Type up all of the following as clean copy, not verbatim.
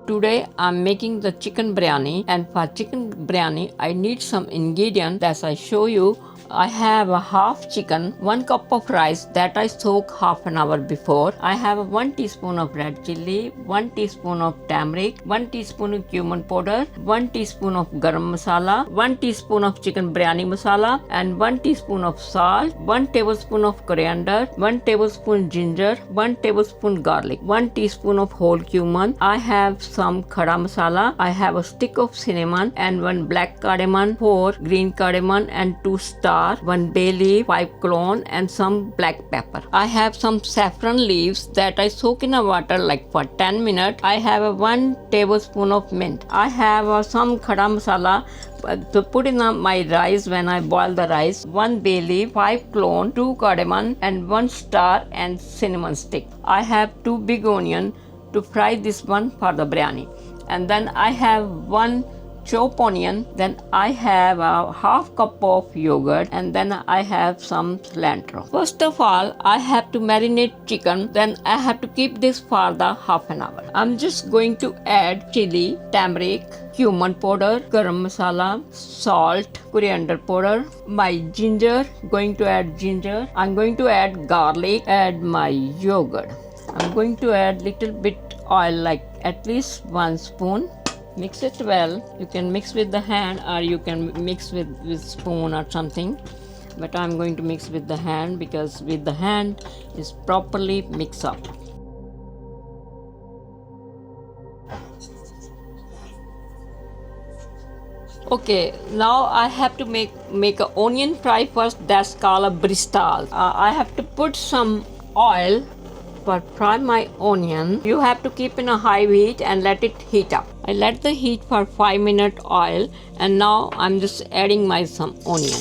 Today I'm making the chicken biryani, and for chicken biryani I need some ingredients that I show you. I have a half chicken, 1 cup of rice that I soak half an hour before. I have 1 teaspoon of red chili, 1 teaspoon of turmeric, 1 teaspoon of cumin powder, 1 teaspoon of garam masala, 1 teaspoon of chicken biryani masala, and 1 teaspoon of salt, 1 tablespoon of coriander, 1 tablespoon ginger, 1 tablespoon garlic, 1 teaspoon of whole cumin. I have some khada masala. I have a stick of cinnamon and 1 black cardamom, 4 green cardamom and 2 star, 1 bay leaf, 5 clove and some black pepper. I have some saffron leaves that I soak in a water like for 10 minutes. I have a 1 tablespoon of mint. I have some khada masala to put in my rice when I boil the rice. 1 bay leaf, 5 clove, 2 cardamom and 1 star and cinnamon stick. I have 2 big onion to fry this one for the biryani. And then I have 1 chopped onion, then I have a half cup of yogurt, and then I have some cilantro. First of all, I have to marinate chicken, then I have to keep this for the half an hour. I'm just going to add chili, turmeric, cumin powder, garam masala, salt, coriander powder, my ginger, going to add ginger. I'm going to add garlic, add my yogurt. I'm going to add little bit oil, like at least 1 spoon. Mix it well. You can mix with the hand or you can mix with spoon or something. But I'm going to mix with the hand because with the hand is properly mix up. Okay, now I have to make an onion fry first. That's called a bristal. I have to put some oil for fry my onion. You have to keep in a high heat and let it heat up. I let the heat for 5 minutes oil, and now I'm just adding my some onion.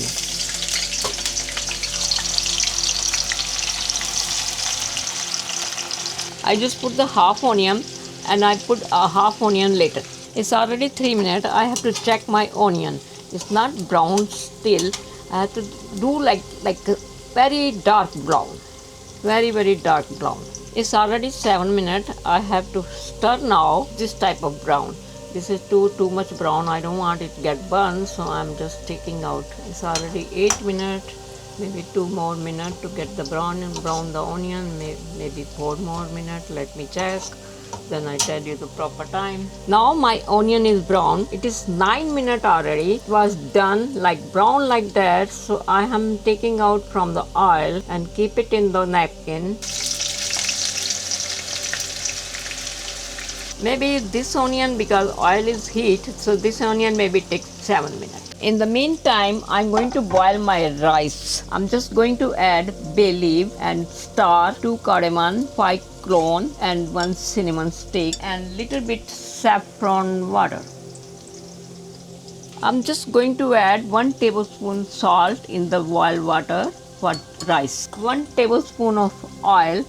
I just put the half onion and I put a half onion later. It's already 3 minutes. I have to check my onion. It's not brown still. I have to do like a very dark brown. Very dark brown. It's already 7 minutes. I have to stir now this type of brown. This is too much brown. I don't want it to get burned, so I'm just taking out. It's already 8 minutes, maybe 2 more minutes to get the brown the onion, maybe 4 more minutes. Let me check. Then I tell you the proper time. Now my onion is brown. It is 9 minutes already. It was done like brown like that. So I am taking out from the oil and keep it in the napkin. Maybe this onion, because oil is heat, so this onion maybe takes 7 minutes. In the meantime, I'm going to boil my rice. I'm just going to add bay leaf and star, 2 cardamom, 5 clove and 1 cinnamon stick and little bit saffron water. I'm just going to add 1 tablespoon salt in the boiled water for rice. 1 tablespoon of oil.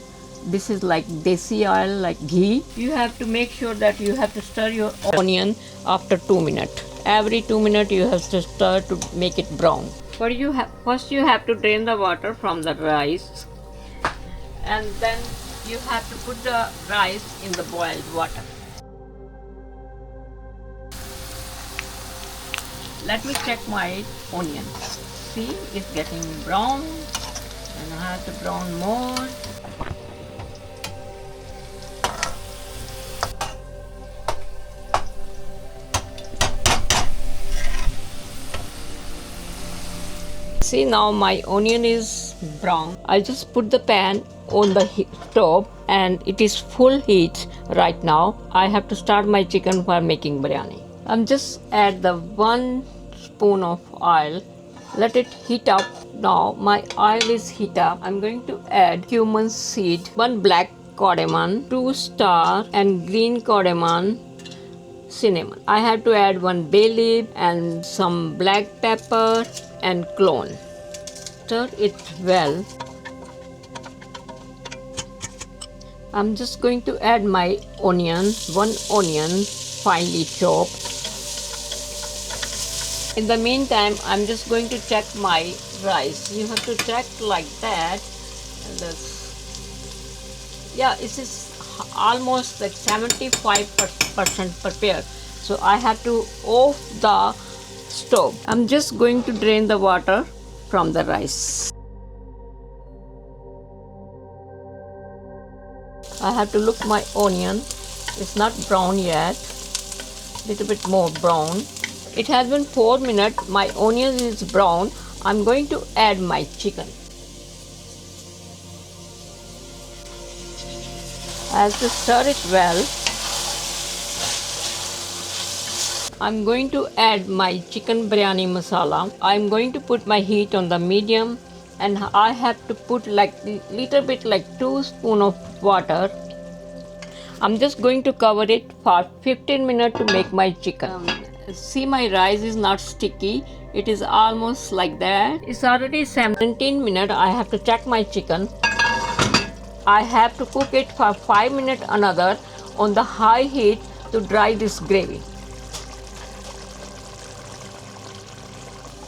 This is like desi oil, like ghee. You have to make sure that you have to stir your onion after 2 minutes. Every 2 minutes you have to stir to make it brown. First you have to drain the water from the rice, and then you have to put the rice in the boiled water. Let me check my onion. See, it's getting brown, and I have to brown more. See, now my onion is brown. I just put the pan on the stove and it is full heat right now. I have to start my chicken for making biryani. I'm just add the 1 spoon of oil. Let it heat up. Now my oil is heat up. I'm going to add cumin seed, 1 black cardamom, 2 star and green cardamom, cinnamon. I have to add 1 bay leaf and some black pepper and clove. Stir it well. I'm just going to add my onion, 1 onion finely chopped. In the meantime, I'm just going to check my rice. You have to check like that. And yeah, it is almost like 75% prepared. So I have to off the stove. I'm just going to drain the water from the rice. I have to look my onion. It's not brown yet. Little bit more brown. It has been 4 minutes. My onion is brown. I'm going to add my chicken. I have to stir it well. I'm going to add my chicken biryani masala. I'm going to put my heat on the medium, and I have to put like little bit like 2 spoons of water. I'm just going to cover it for 15 minutes to make my chicken. See, my rice is not sticky. It is almost like that. It's already 17 minutes. I have to check my chicken. I have to cook it for 5 minutes another on the high heat to dry this gravy.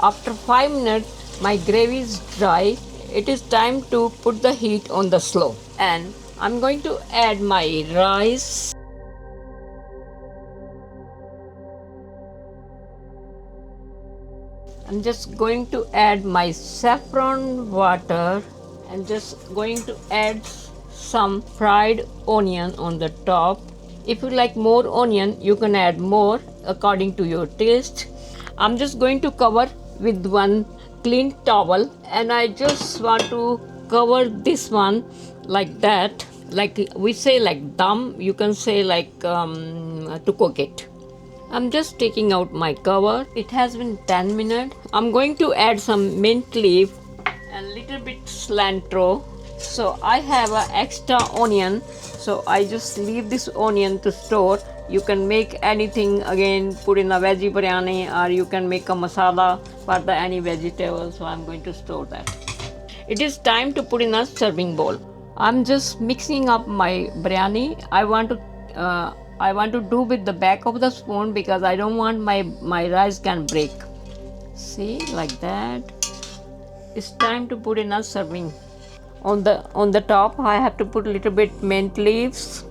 After 5 minutes, my gravy is dry. It is time to put the heat on the slow. And I'm going to add my rice. I'm just going to add my saffron water and just going to add some fried onion on the top. If you like more onion, you can add more according to your taste. I'm just going to cover with one clean towel, and I just want to cover this one like that. Like we say like dum, you can say like to cook it. I'm just taking out my cover. It has been 10 minutes. I'm going to add some mint leaf and little bit cilantro. So I have an extra onion, so I just leave this onion to store. You can make anything again, put in a veggie biryani, or you can make a masala for the any vegetable. So I'm going to store that. It is time to put in a serving bowl. I'm just mixing up my biryani. I want to do with the back of the spoon because I don't want my rice can break. See, like that. It's time to put in a serving. On the top, I have to put a little bit mint leaves,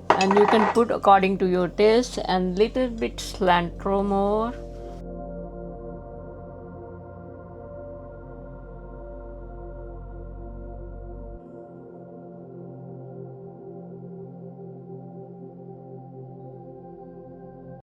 and you can put according to your taste, and little bit cilantro more.